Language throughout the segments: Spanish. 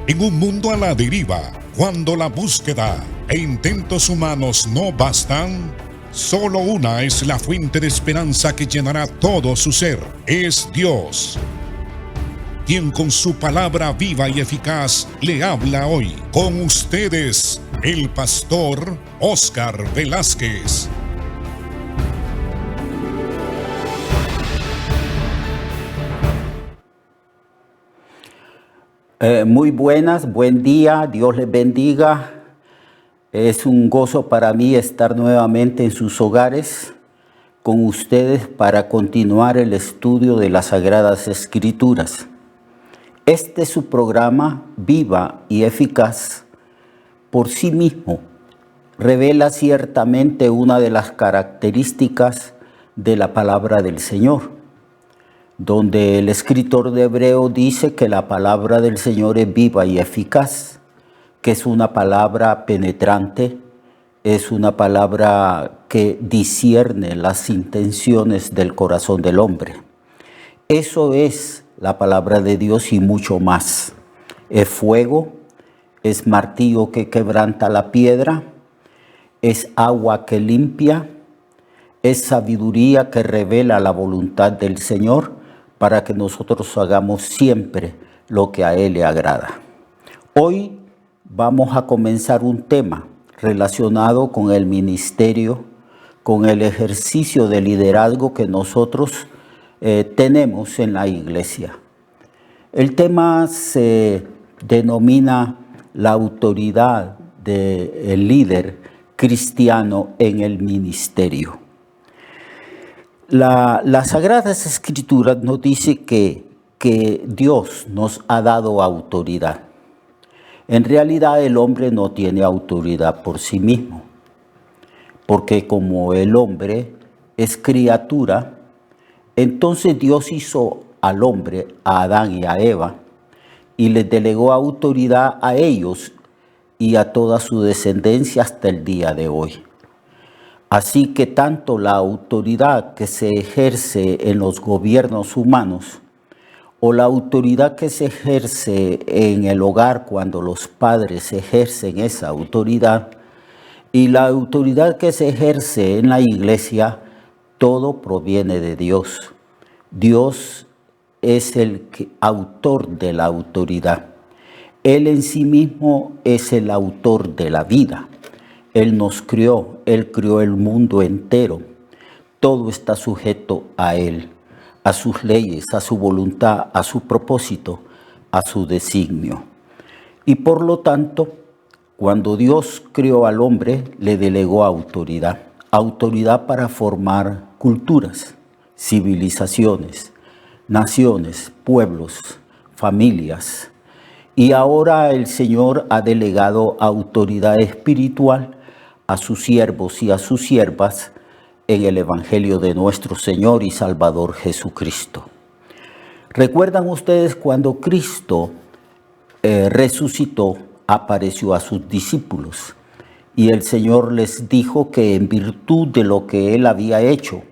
En un mundo a la deriva, cuando la búsqueda e intentos humanos no bastan, solo una es la fuente de esperanza que llenará todo su ser. Es Dios, quien con su palabra viva y eficaz le habla hoy. Con ustedes, el pastor Óscar Velázquez. Muy buenas, buen día, Dios les bendiga. Es un gozo para mí estar nuevamente en sus hogares con ustedes para continuar el estudio de las Sagradas Escrituras. Este es su programa viva y eficaz por sí mismo. Revela ciertamente una de las características de la palabra del Señor, donde el escritor de Hebreo dice que la palabra del Señor es viva y eficaz, que es una palabra penetrante, es una palabra que discierne las intenciones del corazón del hombre. Eso es la palabra de Dios y mucho más. Es fuego, es martillo que quebranta la piedra, es agua que limpia, es sabiduría que revela la voluntad del Señor, para que nosotros hagamos siempre lo que a Él le agrada. Hoy vamos a comenzar un tema relacionado con el ministerio, con el ejercicio de liderazgo que nosotros tenemos en la iglesia. El tema se denomina la autoridad del líder cristiano en el ministerio. Las Sagradas Escrituras nos dice que Dios nos ha dado autoridad. En realidad el hombre no tiene autoridad por sí mismo, porque como el hombre es criatura, entonces Dios hizo al hombre, a Adán y a Eva, y les delegó autoridad a ellos y a toda su descendencia hasta el día de hoy. Así que tanto la autoridad que se ejerce en los gobiernos humanos o la autoridad que se ejerce en el hogar cuando los padres ejercen esa autoridad y la autoridad que se ejerce en la iglesia, todo proviene de Dios. Dios es el autor de la autoridad. Él en sí mismo es el autor de la vida. Él nos crió, Él crió el mundo entero. Todo está sujeto a Él, a sus leyes, a su voluntad, a su propósito, a su designio. Y por lo tanto, cuando Dios crió al hombre, le delegó autoridad. Autoridad para formar culturas, civilizaciones, naciones, pueblos, familias. Y ahora el Señor ha delegado autoridad espiritual a sus siervos y a sus siervas en el Evangelio de nuestro Señor y Salvador Jesucristo. ¿Recuerdan ustedes cuando Cristo resucitó, apareció a sus discípulos? Y el Señor les dijo que en virtud de lo que Él había hecho,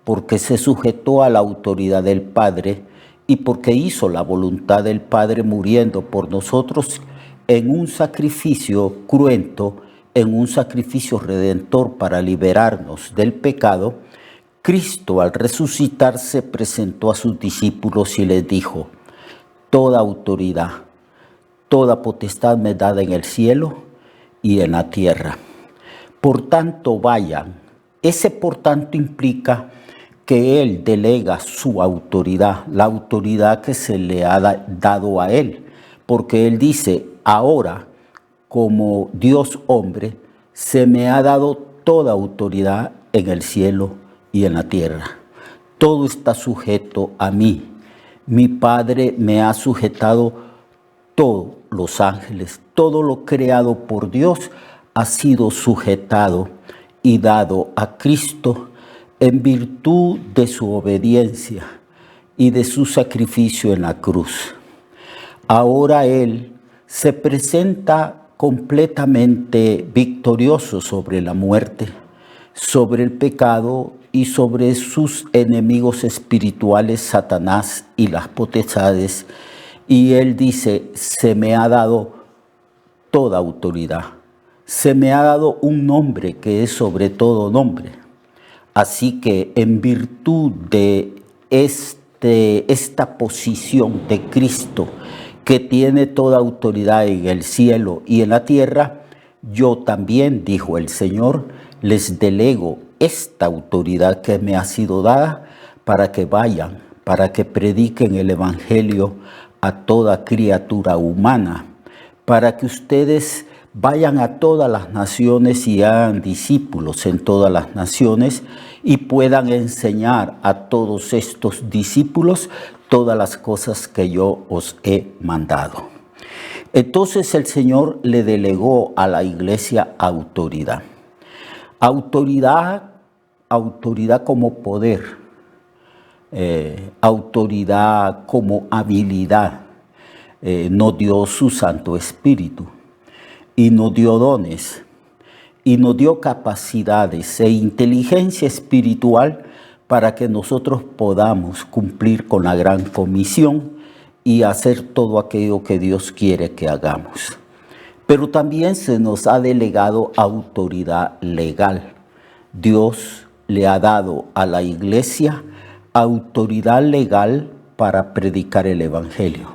porque se sujetó a la autoridad del Padre y porque hizo la voluntad del Padre muriendo por nosotros en un sacrificio cruento, en un sacrificio redentor para liberarnos del pecado, Cristo al resucitar se presentó a sus discípulos y les dijo: toda autoridad, toda potestad me es dada en el cielo y en la tierra. Por tanto, vayan. Ese por tanto implica que Él delega su autoridad, la autoridad que se le ha dado a Él, porque Él dice: ahora, como Dios hombre, se me ha dado toda autoridad en el cielo y en la tierra. Todo está sujeto a mí. Mi Padre me ha sujetado todos los ángeles, todo lo creado por Dios ha sido sujetado y dado a Cristo en virtud de su obediencia y de su sacrificio en la cruz. Ahora Él se presenta completamente victorioso sobre la muerte, sobre el pecado y sobre sus enemigos espirituales, Satanás y las potestades, Y él dice, se me ha dado toda autoridad. Se me ha dado un nombre que es sobre todo nombre. Así que en virtud de esta posición de Cristo, que tiene toda autoridad en el cielo y en la tierra, yo también, dijo el Señor, les delego esta autoridad que me ha sido dada para que vayan, para que prediquen el Evangelio a toda criatura humana, para que ustedes vayan a todas las naciones y hagan discípulos en todas las naciones y puedan enseñar a todos estos discípulos todas las cosas que yo os he mandado. Entonces el Señor le delegó a la iglesia autoridad. Autoridad como poder, autoridad como habilidad. Nos dio su Santo Espíritu y nos dio dones y nos dio capacidades e inteligencia espiritual para que nosotros podamos cumplir con la gran comisión y hacer todo aquello que Dios quiere que hagamos. Pero también se nos ha delegado autoridad legal. Dios le ha dado a la iglesia autoridad legal para predicar el Evangelio,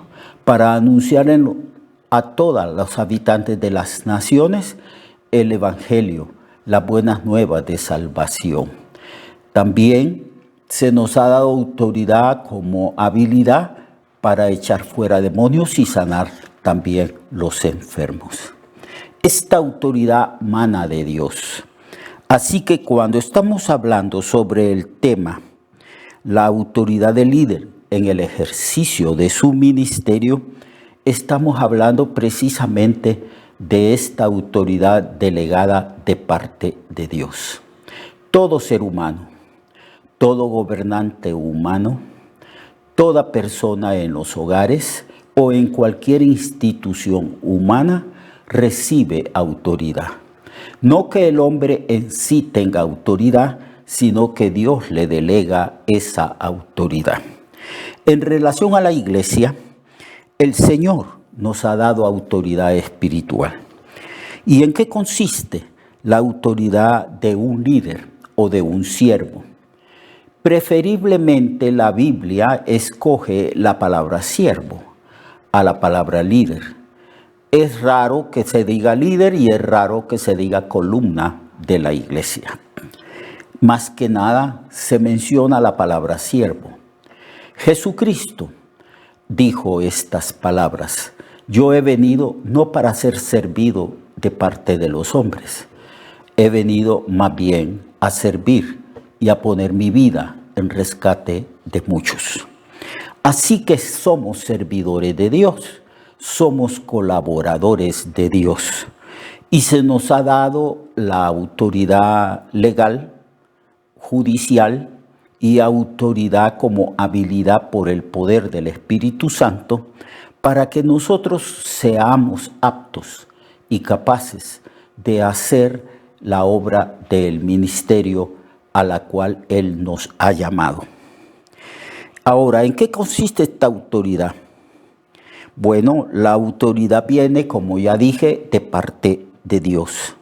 para anunciar a todos los habitantes de las naciones el Evangelio, las buenas nuevas de salvación. También se nos ha dado autoridad como habilidad para echar fuera demonios y sanar también los enfermos. Esta autoridad mana de Dios. Así que cuando estamos hablando sobre el tema, la autoridad del líder en el ejercicio de su ministerio, estamos hablando precisamente de esta autoridad delegada de parte de Dios. Todo ser humano, todo gobernante humano, toda persona en los hogares o en cualquier institución humana recibe autoridad. No que el hombre en sí tenga autoridad, sino que Dios le delega esa autoridad. En relación a la iglesia, el Señor nos ha dado autoridad espiritual. ¿Y en qué consiste la autoridad de un líder o de un siervo? Preferiblemente la Biblia escoge la palabra siervo a la palabra líder. Es raro que se diga líder y es raro que se diga columna de la iglesia. Más que nada se menciona la palabra siervo. Jesucristo dijo estas palabras: yo he venido no para ser servido de parte de los hombres, he venido más bien a servir y a poner mi vida en rescate de muchos. Así que somos servidores de Dios, somos colaboradores de Dios y se nos ha dado la autoridad legal, judicial y autoridad como habilidad por el poder del Espíritu Santo para que nosotros seamos aptos y capaces de hacer la obra del ministerio a la cual Él nos ha llamado. Ahora, ¿en qué consiste esta autoridad? Bueno, la autoridad viene, como ya dije, de parte de Dios.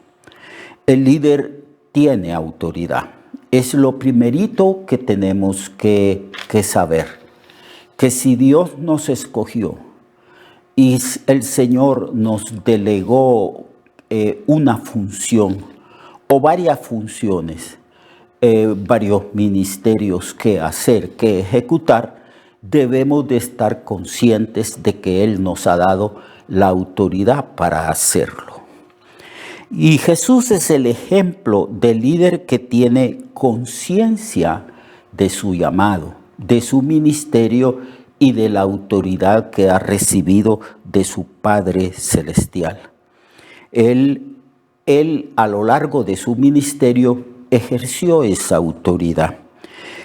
El líder tiene autoridad. Es lo primerito que tenemos que saber, que si Dios nos escogió y el Señor nos delegó una función o varias funciones, varios ministerios que hacer, que ejecutar, debemos de estar conscientes de que Él nos ha dado la autoridad para hacerlo. Y Jesús es el ejemplo del líder que tiene conciencia de su llamado, de su ministerio y de la autoridad que ha recibido de su Padre Celestial. Él a lo largo de su ministerio ejerció esa autoridad.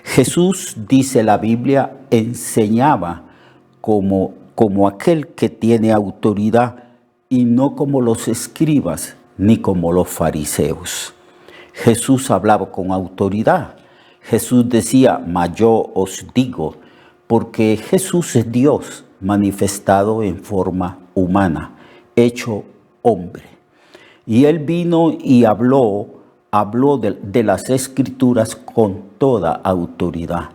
Jesús, dice la Biblia, enseñaba como aquel que tiene autoridad y no como los escribas ni como los fariseos. Jesús hablaba con autoridad. Jesús decía, mas yo os digo, porque Jesús es Dios manifestado en forma humana, hecho hombre. Y él vino y habló de las Escrituras con toda autoridad.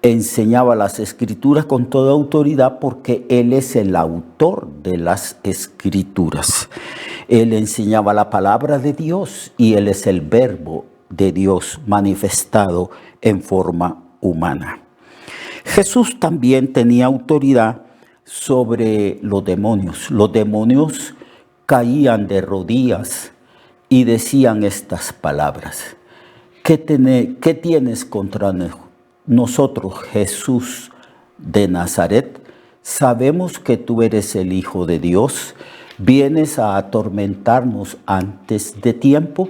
Enseñaba las Escrituras con toda autoridad porque él es el autor de las Escrituras. Él enseñaba la palabra de Dios y él es el verbo de Dios manifestado en forma humana. Jesús también tenía autoridad sobre los demonios. Los demonios caían de rodillas y decían estas palabras: ¿Qué tienes contra nosotros, Jesús de Nazaret? Sabemos que tú eres el Hijo de Dios. ¿Vienes a atormentarnos antes de tiempo?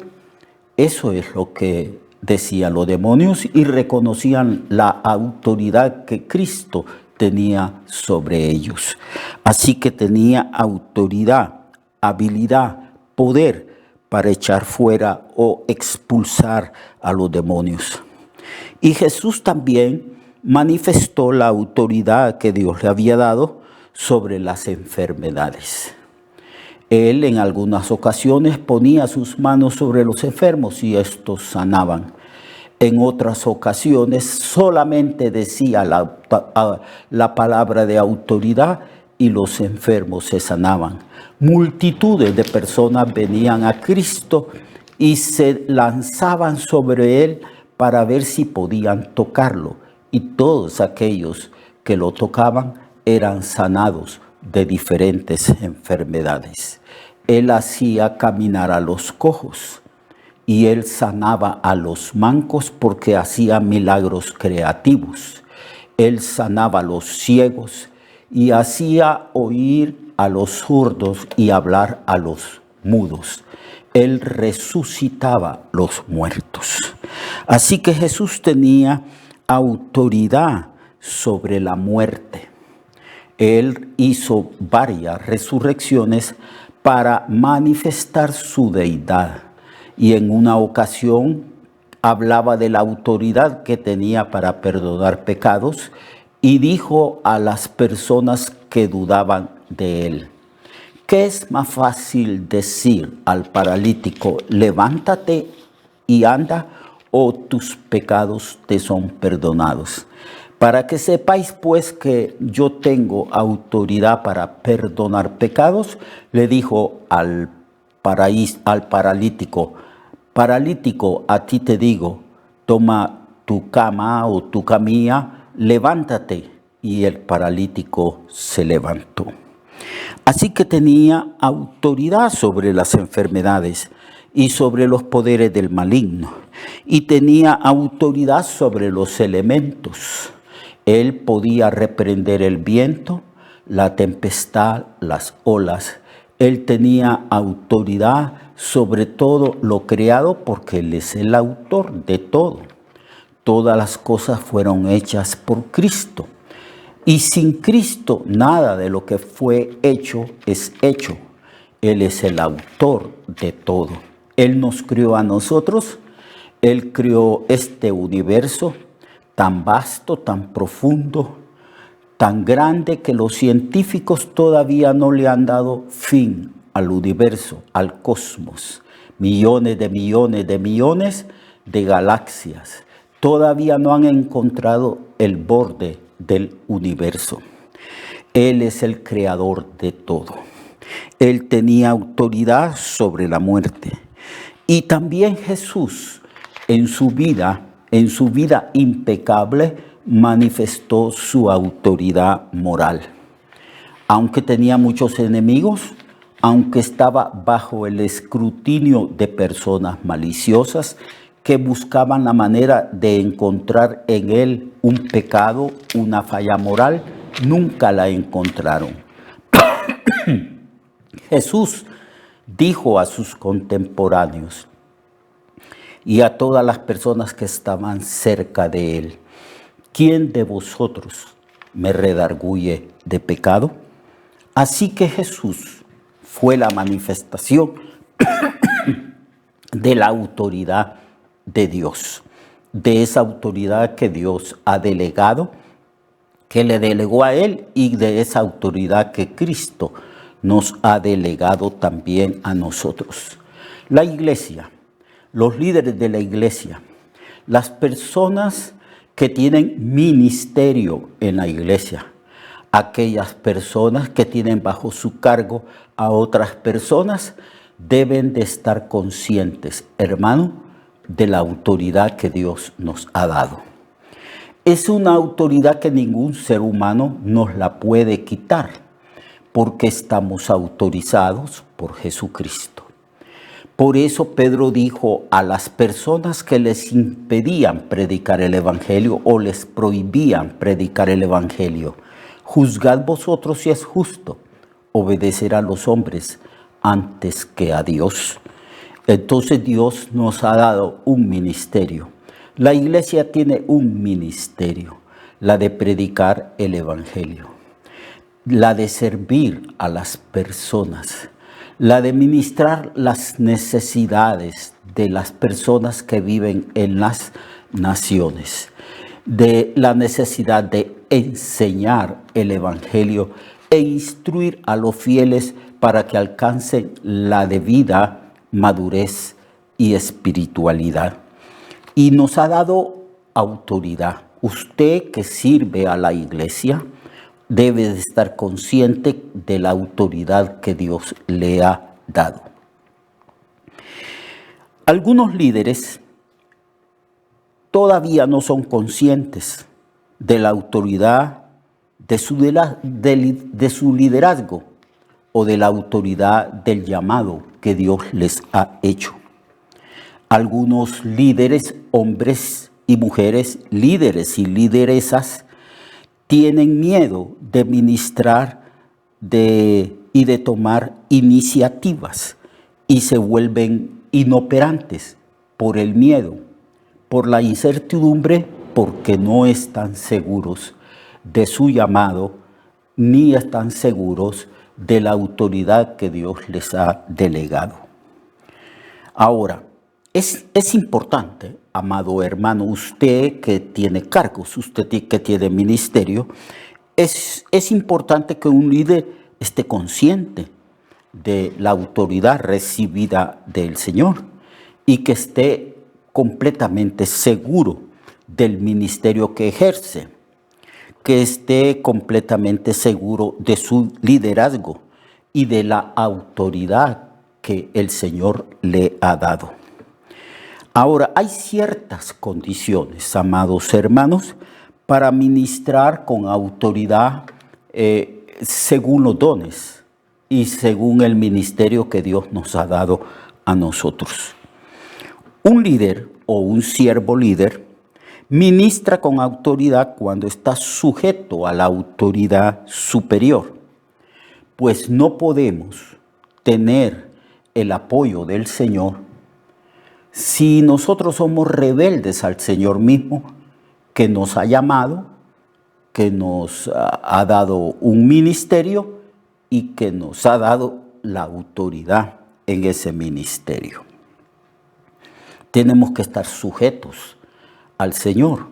Eso es lo que decían los demonios y reconocían la autoridad que Cristo tenía sobre ellos. Así que tenía autoridad, habilidad, poder para echar fuera o expulsar a los demonios. Y Jesús también manifestó la autoridad que Dios le había dado sobre las enfermedades. Él en algunas ocasiones ponía sus manos sobre los enfermos y estos sanaban. En otras ocasiones solamente decía la palabra de autoridad y los enfermos se sanaban. Multitudes de personas venían a Cristo y se lanzaban sobre él para ver si podían tocarlo. Y todos aquellos que lo tocaban eran sanados de diferentes enfermedades. Él hacía caminar a los cojos y él sanaba a los mancos porque hacía milagros creativos. Él sanaba a los ciegos y hacía oír a los sordos y hablar a los mudos. Él resucitaba los muertos. Así que Jesús tenía autoridad sobre la muerte. Él hizo varias resurrecciones para manifestar su deidad. Y en una ocasión hablaba de la autoridad que tenía para perdonar pecados y dijo a las personas que dudaban de él: ¿qué es más fácil decir al paralítico, levántate y anda, o tus pecados te son perdonados? Para que sepáis pues que yo tengo autoridad para perdonar pecados, le dijo al paralítico: paralítico, a ti te digo, toma tu cama o tu camilla, levántate. Y el paralítico se levantó. Así que tenía autoridad sobre las enfermedades y sobre los poderes del maligno. Y tenía autoridad sobre los elementos. Él podía reprender el viento, la tempestad, las olas. Él tenía autoridad sobre todo lo creado porque Él es el autor de todo. Todas las cosas fueron hechas por Cristo. Y sin Cristo nada de lo que fue hecho es hecho. Él es el autor de todo. Él nos creó a nosotros. Él creó este universo tan vasto, tan profundo, tan grande que los científicos todavía no le han dado fin al universo, al cosmos. Millones de galaxias. Todavía no han encontrado el borde del universo. Él es el creador de todo. Él tenía autoridad sobre la muerte. Y también Jesús, en su vida impecable, manifestó su autoridad moral. Aunque tenía muchos enemigos, aunque estaba bajo el escrutinio de personas maliciosas que buscaban la manera de encontrar en él un pecado, una falla moral, nunca la encontraron. Jesús dijo a sus contemporáneos y a todas las personas que estaban cerca de él: ¿quién de vosotros me redarguye de pecado? Así que Jesús fue la manifestación de la autoridad de Dios, de esa autoridad que Dios ha delegado que le delegó a él y de esa autoridad que Cristo nos ha delegado también a nosotros. La iglesia, los líderes de la iglesia, las personas que tienen ministerio en la iglesia, aquellas personas que tienen bajo su cargo a otras personas, deben de estar conscientes, hermano, de la autoridad que Dios nos ha dado. Es una autoridad que ningún ser humano nos la puede quitar, porque estamos autorizados por Jesucristo. Por eso Pedro dijo a las personas que les impedían predicar el evangelio o les prohibían predicar el evangelio: juzgad vosotros si es justo obedecer a los hombres antes que a Dios. Entonces Dios nos ha dado un ministerio. La iglesia tiene un ministerio, la de predicar el evangelio, la de servir a las personas, la de ministrar las necesidades de las personas que viven en las naciones, de la necesidad de enseñar el evangelio e instruir a los fieles para que alcancen la debida madurez y espiritualidad. Y nos ha dado autoridad. Usted que sirve a la iglesia debe de estar consciente de la autoridad que Dios le ha dado. Algunos líderes todavía no son conscientes de la autoridad de su liderazgo o de la autoridad del llamado que Dios les ha hecho. Algunos líderes, hombres y mujeres, líderes y lideresas, tienen miedo de ministrar y de tomar iniciativas y se vuelven inoperantes por el miedo, por la incertidumbre, porque no están seguros de su llamado ni están seguros de la autoridad que Dios les ha delegado. Ahora, es importante, amado hermano, usted que tiene cargos, usted que tiene ministerio, es importante que un líder esté consciente de la autoridad recibida del Señor y que esté completamente seguro del ministerio que ejerce, que esté completamente seguro de su liderazgo y de la autoridad que el Señor le ha dado. Ahora, hay ciertas condiciones, amados hermanos, para ministrar con autoridad según los dones y según el ministerio que Dios nos ha dado a nosotros. Un líder o un siervo líder ministra con autoridad cuando está sujeto a la autoridad superior, pues no podemos tener el apoyo del Señor si nosotros somos rebeldes al Señor mismo, que nos ha llamado, que nos ha dado un ministerio y que nos ha dado la autoridad en ese ministerio. Tenemos que estar sujetos al Señor,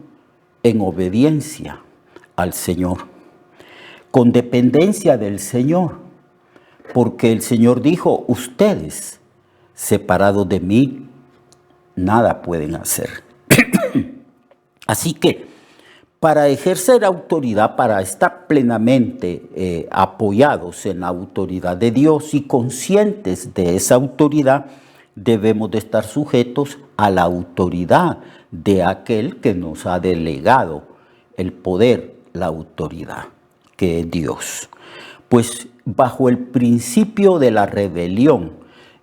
en obediencia al Señor, con dependencia del Señor, porque el Señor dijo: ustedes, separados de mí, nada pueden hacer. Así que para ejercer autoridad, para estar plenamente apoyados en la autoridad de Dios y conscientes de esa autoridad, debemos de estar sujetos a la autoridad de aquel que nos ha delegado el poder, la autoridad, que es Dios. Pues bajo el principio de la rebelión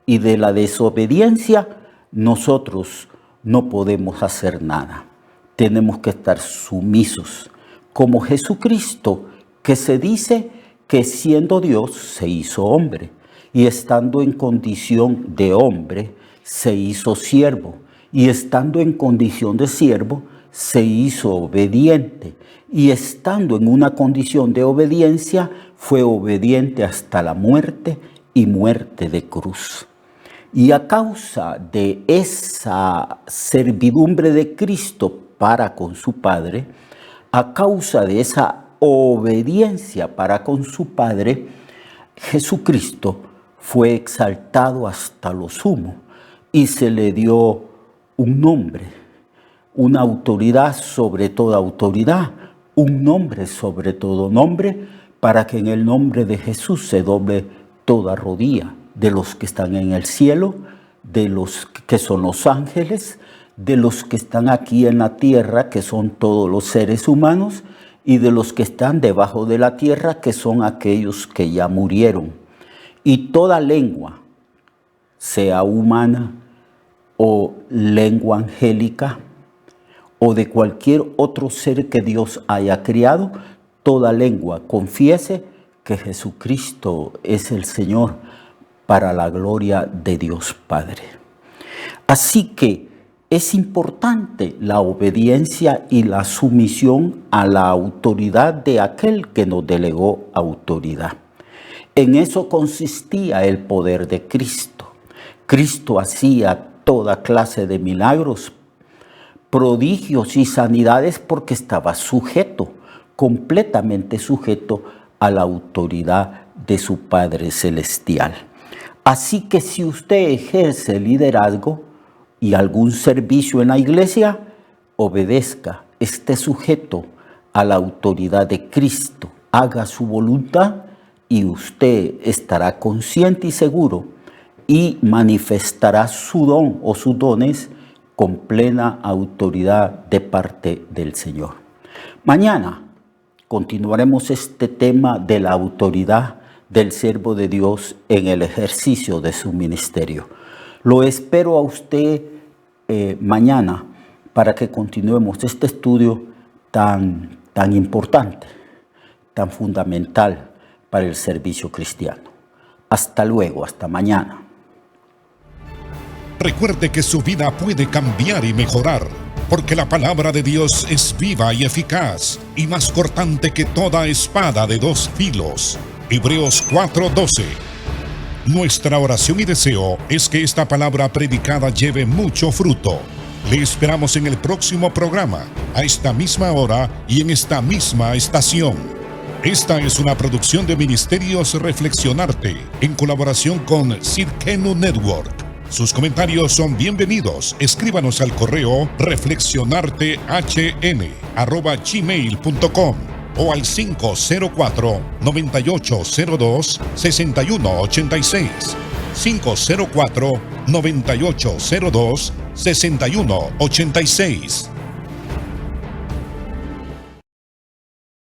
y de la desobediencia, nosotros no podemos hacer nada. Tenemos que estar sumisos, como Jesucristo, que se dice que siendo Dios se hizo hombre, y estando en condición de hombre se hizo siervo, y estando en condición de siervo se hizo obediente, y estando en una condición de obediencia fue obediente hasta la muerte y muerte de cruz. Y a causa de esa servidumbre de Cristo para con su Padre, a causa de esa obediencia para con su Padre, Jesucristo fue exaltado hasta lo sumo y se le dio un nombre, una autoridad sobre toda autoridad, un nombre sobre todo nombre, para que en el nombre de Jesús se doble toda rodilla de los que están en el cielo, de los que son los ángeles, de los que están aquí en la tierra, que son todos los seres humanos, y de los que están debajo de la tierra, que son aquellos que ya murieron. Y toda lengua, sea humana o lengua angélica, o de cualquier otro ser que Dios haya creado, toda lengua confiese que Jesucristo es el Señor para la gloria de Dios Padre. Así que es importante la obediencia y la sumisión a la autoridad de aquel que nos delegó autoridad. En eso consistía el poder de Cristo. Cristo hacía toda clase de milagros, prodigios y sanidades porque estaba sujeto, completamente sujeto a la autoridad de su Padre Celestial. Así que si usted ejerce liderazgo y algún servicio en la iglesia, obedezca, esté sujeto a la autoridad de Cristo, haga su voluntad y usted estará consciente y seguro y manifestará su don o sus dones con plena autoridad de parte del Señor. Mañana continuaremos este tema de la autoridad del siervo de Dios en el ejercicio de su ministerio. Lo espero a usted mañana para que continuemos este estudio tan importante, tan fundamental para el servicio cristiano. Hasta luego, hasta mañana. Recuerde que su vida puede cambiar y mejorar, porque la palabra de Dios es viva y eficaz, y más cortante que toda espada de dos filos. Hebreos 4:12. Nuestra oración y deseo es que esta palabra predicada lleve mucho fruto. Le esperamos en el próximo programa, a esta misma hora y en esta misma estación. Esta es una producción de Ministerios Reflexionarte, en colaboración con Sirkenu Network. Sus comentarios son bienvenidos. Escríbanos al correo reflexionartehn@gmail.com o al 504-9802-6186. 504-9802-6186.